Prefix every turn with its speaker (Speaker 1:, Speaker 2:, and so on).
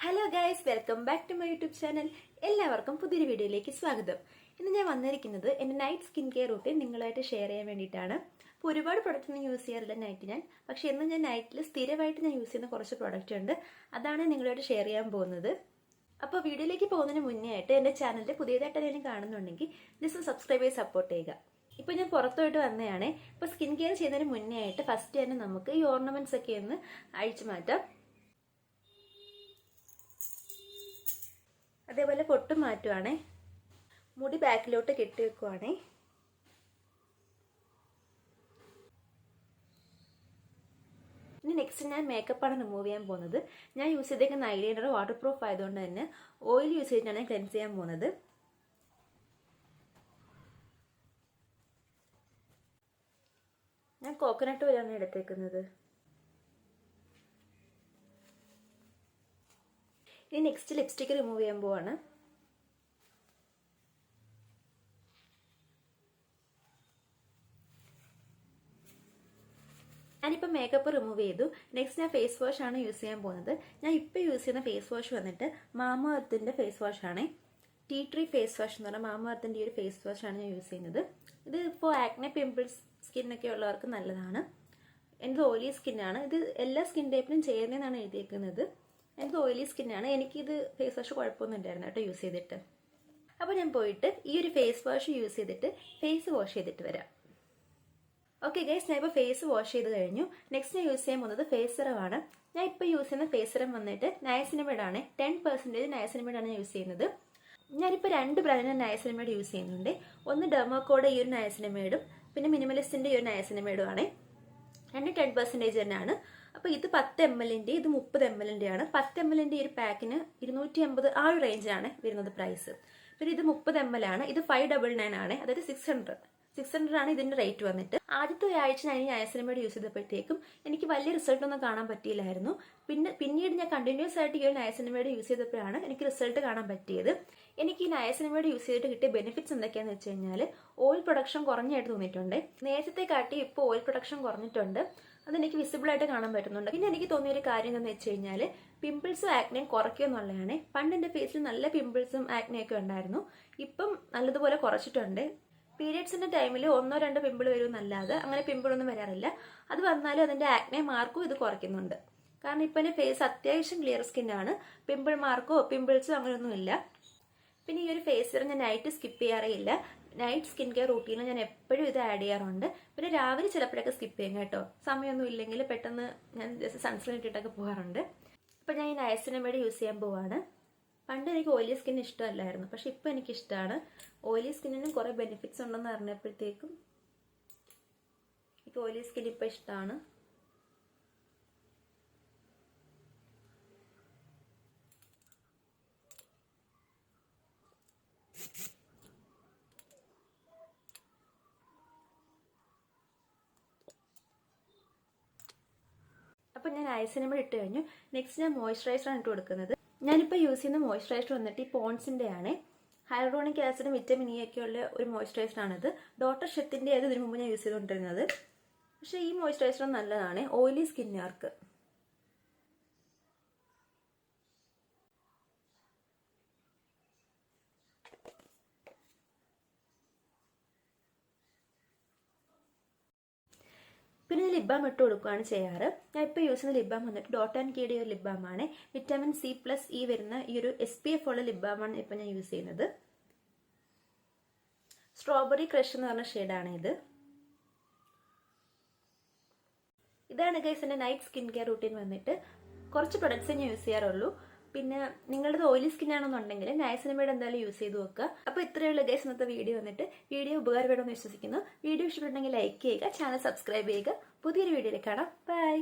Speaker 1: Hello guys, welcome back to my YouTube channel. എല്ലാവർക്കും പുതിയൊരു വീഡിയോയിലേക്ക് സ്വാഗതം. ഇന്ന് ഞാൻ വന്നിരിക്കുന്നത് എൻ്റെ നൈറ്റ് സ്കിൻ കെയർ റൂട്ടീൻ നിങ്ങളുമായിട്ട് ഷെയർ ചെയ്യാൻ വേണ്ടിയിട്ടാണ്. അപ്പോൾ ഒരുപാട് പ്രൊഡക്റ്റ് ഒന്നും യൂസ് ചെയ്യാറില്ല നൈറ്റ് ഞാൻ, പക്ഷേ ഇന്ന് ഞാൻ നൈറ്റിൽ സ്ഥിരമായിട്ട് ഞാൻ യൂസ് ചെയ്യുന്ന കുറച്ച് പ്രൊഡക്റ്റ് ഉണ്ട്. അതാണ് നിങ്ങളുമായിട്ട് ഷെയർ ചെയ്യാൻ പോകുന്നത്. അപ്പോൾ വീഡിയോയിലേക്ക് പോകുന്നതിന് മുന്നേ ആയിട്ട് എൻ്റെ ചാനലിൽ പുതിയതായിട്ട് എന്തെങ്കിലും കാണുന്നുണ്ടെങ്കിൽ ജസ്റ്റ് സബ്സ്ക്രൈബ് ചെയ്ത് സപ്പോർട്ട് ചെയ്യുക. ഇപ്പോൾ ഞാൻ പുറത്തോട്ട് വന്നതാണ്. ഇപ്പോൾ സ്കിൻ കെയർ ചെയ്യുന്നതിന് മുന്നേ ആയിട്ട് ഫസ്റ്റ് തന്നെ നമുക്ക് ഈ ഓർണമെന്റ്സ് ഒക്കെ ഒന്ന് അഴിച്ചു മാറ്റാം. അതേപോലെ പൊട്ട് മാറ്റുവാണേ, മുടി ബാക്കിലോട്ട് കെട്ടി വെക്കുവാണേ. ഇനി നെക്സ്റ്റ് ഞാൻ മേക്കപ്പാണ് റിമൂവ് ചെയ്യാൻ പോകുന്നത്. ഞാൻ യൂസ് ചെയ്തേക്കുന്ന ഐലൈനർ വാട്ടർ പ്രൂഫ് ആയതുകൊണ്ട് തന്നെ ഓയിൽ യൂസ് ചെയ്തിട്ടാണ് ക്ലെൻസ് ചെയ്യാൻ പോകുന്നത്. ഞാൻ കോക്കനട്ട് ഓയിലാണ് എടുത്തേക്കുന്നത്. ഇനി നെക്സ്റ്റ് ലിപ്സ്റ്റിക്ക് റിമൂവ് ചെയ്യാൻ പോവാണ്. ഞാനിപ്പോൾ മേക്കപ്പ് റിമൂവ് ചെയ്തു. നെക്സ്റ്റ് ഞാൻ ഫേസ് വാഷ് ആണ് യൂസ് ചെയ്യാൻ പോകുന്നത്. ഞാൻ ഇപ്പോൾ യൂസ് ചെയ്യുന്ന ഫേസ് വാഷ് വന്നിട്ട് മാമാ എർത്തിൻ്റെ ഫേസ് വാഷ് ആണ്. ടീ ട്രീ ഫേസ് വാഷ് എന്ന് പറഞ്ഞാൽ മാമാ എർത്തിൻ്റെ ഈ ഒരു ഫേസ് വാഷ് ആണ് ഞാൻ യൂസ് ചെയ്യുന്നത്. ഇത് ഇപ്പോൾ ആക്നെ പിമ്പിൾസ് സ്കിന്നൊക്കെ ഉള്ളവർക്ക് നല്ലതാണ്. എൻ്റെ ഓയിലി സ്കിന്നാണ്. ഇത് എല്ലാ സ്കിൻ ടൈപ്പിനും ചെയ്യുന്നതെന്നാണ് എഴുതിയേക്കുന്നത്. എനിക്ക് ഓയിലി സ്കിന്നാണ്. എനിക്കിത് ഫേസ് വാഷ് കുഴപ്പമൊന്നും ഉണ്ടായിരുന്നു കേട്ടോ യൂസ് ചെയ്തിട്ട്. അപ്പോൾ ഞാൻ പോയിട്ട് ഈ ഒരു ഫേസ് വാഷ് യൂസ് ചെയ്തിട്ട് ഫേസ് വാഷ് ചെയ്തിട്ട് വരാം. ഓക്കെ ഗൈസ്, ഞാൻ ഇപ്പോൾ ഫേസ് വാഷ് ചെയ്ത് കഴിഞ്ഞു. നെക്സ്റ്റ് ഞാൻ യൂസ് ചെയ്യാൻ പോകുന്നത് ഫേസ് സിറമാണ്. ഞാൻ ഇപ്പോൾ യൂസ് ചെയ്യുന്ന ഫേസ് സിറം വന്നിട്ട് നയസിനമൈഡ് ആണ്. 10% നയസിനമൈഡ് ആണ് യൂസ് ചെയ്യുന്നത്. ഞാനിപ്പോൾ 2 ബ്രാൻഡിൻ്റെ നയസിനമൈഡ് യൂസ് ചെയ്യുന്നുണ്ട്. ഒന്ന് ഡെർമോക്കോയുടെ ഈ ഒരു നയസിനമൈഡും പിന്നെ മിനിമലിസ്റ്റിൻ്റെ ഈ ഒരു നയസിനമൈഡും ആണ്. രണ്ട് 10% തന്നെയാണ്. അപ്പോൾ ഇത് 10 ml ഇത് 30 ml ആണ്. 10 ml ഈ ഒരു പാക്കിന് 250 ആ ഒരു റേഞ്ചിലാണ് വരുന്നത് പ്രൈസ്. പിന്നെ ഇത് 30 ml ആണ്. ഇത് 599 ആണ്, അതായത് 600 ആണ് ഇതിന്റെ റേറ്റ് വന്നിട്ട്. ആദ്യത്തെ ഒരാഴ്ച ഞാൻ ഈ നയസിനമൈഡ് യൂസ് ചെയ്തപ്പോഴത്തേക്കും എനിക്ക് വലിയ റിസൾട്ട് ഒന്നും കാണാൻ പറ്റിയില്ലായിരുന്നു. പിന്നീട് ഞാൻ കണ്ടിന്യൂസ് ആയിട്ട് ഈ ഒരു നയസിനമൈഡ് യൂസ് ചെയ്തപ്പോഴാണ് എനിക്ക് റിസൾട്ട് കാണാൻ പറ്റിയത്. എനിക്ക് ഈ നയസിനമൈഡ് യൂസ് ചെയ്തിട്ട് കിട്ടിയ ബെനിഫിറ്റ്സ് എന്തൊക്കെയാണെന്ന് വെച്ച് കഴിഞ്ഞാൽ ഓയിൽ പ്രൊഡക്ഷൻ കുറഞ്ഞായിട്ട് തോന്നിയിട്ടുണ്ട്. നേരത്തെ കാട്ടി ഇപ്പോൾ ഓയിൽ പ്രൊഡക്ഷൻ കുറഞ്ഞിട്ടുണ്ട്. അതെനിക്ക് വിസിബിൾ ആയിട്ട് കാണാൻ പറ്റുന്നുണ്ട്. പിന്നെ എനിക്ക് തോന്നിയൊരു കാര്യം എന്താണെന്ന് വെച്ച് കഴിഞ്ഞാൽ പിമ്പിൾസും ആക്നെയും കുറയ്ക്കുക എന്നുള്ളതാണ്. പണ്ട് എൻ്റെ ഫേസിൽ നല്ല പിമ്പിൾസും ആക്നെയൊക്കെ ഉണ്ടായിരുന്നു. ഇപ്പം നല്ലതുപോലെ കുറച്ചിട്ടുണ്ട്. പീരിയഡ്സിന്റെ ടൈമിൽ 1-2 പിമ്പിൾ വരുമെന്നല്ലാതെ അങ്ങനെ പിമ്പിളൊന്നും വരാറില്ല. അത് വന്നാലും അതിന്റെ ആക്നെ മാർക്കും ഇത് കുറയ്ക്കുന്നുണ്ട്. കാരണം ഇപ്പം എൻ്റെ ഫേസ് അത്യാവശ്യം ക്ലിയർ സ്കിന്നാണ്. പിമ്പിൾ മാർക്കോ പിമ്പിൾസോ അങ്ങനെയൊന്നും ഇല്ല. പിന്നെ ഈ ഒരു ഫേസ് സിറം ഞാൻ നൈറ്റ് സ്കിപ്പ് ചെയ്യാറേ ഇല്ല. നൈറ്റ് സ്കിൻ കെയർ റൂട്ടീനിൽ ഞാൻ എപ്പോഴും ഇത് ആഡ് ചെയ്യാറുണ്ട്. പിന്നെ രാവിലെ ചിലപ്പോഴൊക്കെ സ്കിപ്പ് ചെയ്യും കേട്ടോ. സമയമൊന്നും ഇല്ലെങ്കിൽ പെട്ടെന്ന് ഞാൻ ജസ്റ്റ് സൺസ്ക്രീൻ ഇട്ടിട്ടൊക്കെ പോകാറുണ്ട്. അപ്പോൾ ഞാൻ ഈ നയസിനമൈഡ് യൂസ് ചെയ്യാൻ പോവാണ്. പണ്ട് എനിക്ക് ഓയിലി സ്കിൻ ഇഷ്ടമല്ലായിരുന്നു, പക്ഷെ ഇപ്പോൾ എനിക്കിഷ്ടമാണ്. ഓയിലി സ്കിന്നിനും കുറേ ബെനിഫിറ്റ്സ് ഉണ്ടെന്ന് അറിഞ്ഞപ്പോഴത്തേക്കും എനിക്ക് ഓയിലി സ്കിൻ ഇപ്പോൾ ഇഷ്ടമാണ്. അപ്പോൾ ഞാൻ നയസിനമൈഡ് ഇട്ട് കഴിഞ്ഞു. നെക്സ്റ്റ് ഞാൻ മോയ്സ്ചറൈസറാണ് ഇട്ട് കൊടുക്കുന്നത്. ഞാനിപ്പോൾ യൂസ് ചെയ്യുന്ന മോയ്സ്ചറൈസർ വന്നിട്ട് ഈ പോൺസിൻ്റെ ആണ്. ഹൈലൂറോണിക് ആസിഡും വിറ്റമിൻ ഇ ഒക്കെ ഉള്ള ഒരു മോയ്സ്ചറൈസറാണിത്. ഡോക്ടർ ഷെത്തിൻ്റെ ആയത് ഇതിനു മുമ്പ് ഞാൻ യൂസ് ചെയ്തുകൊണ്ടിരുന്നത്. പക്ഷേ ഈ മോയ്സ്ചറൈസർ നല്ലതാണ് ഓയിലി സ്കിന്നുകാർക്ക്. പിന്നെ ലിപ് ബാം ഇട്ട് കൊടുക്കുകയാണ് ചെയ്യാറ്. ഞാൻ ഇപ്പോൾ യൂസ് ചെയ്യുന്ന ലിപ് ബാം വന്നിട്ട് ഡോട്ട് ആൻഡ് കീയുടെ ഒരു ലിപ് ബാം ആണ്. വിറ്റാമിൻ C+E വരുന്ന ഈ ഒരു SPF ഉള്ള ലിപ് ബാമാണ് ഇപ്പോൾ ഞാൻ യൂസ് ചെയ്യുന്നത്. സ്ട്രോബെറി ക്രഷ് എന്ന് പറഞ്ഞ ഷെയ്ഡാണ് ഇത്. ഇതാണ് ഗൈസ് എൻ്റെ നൈറ്റ് സ്കിൻ കെയർ റൂട്ടീൻ വന്നിട്ട്. കുറച്ച് പ്രൊഡക്ട്സേ ഞാൻ യൂസ് ചെയ്യാറുള്ളൂ. പിന്നെ നിങ്ങളുടെ ഓയിലി സ്കിൻ ആണെന്നുണ്ടെങ്കിൽ നയസിനമൈഡ് എന്തായാലും യൂസ് ചെയ്ത് നോക്കുക. അപ്പോൾ ഇത്രയുള്ള ഗൈസ് ഇന്നത്തെ വീഡിയോ വന്നിട്ട്. വീഡിയോ ഉപകാരപ്പെടുമെന്ന് വിശ്വസിക്കുന്നു. വീഡിയോ ഇഷ്ടപ്പെട്ടെങ്കിൽ ലൈക്ക് ചെയ്യുക, ചാനൽ സബ്സ്ക്രൈബ് ചെയ്യുക. പുതിയൊരു വീഡിയോയിൽ കാണാം. ബൈ.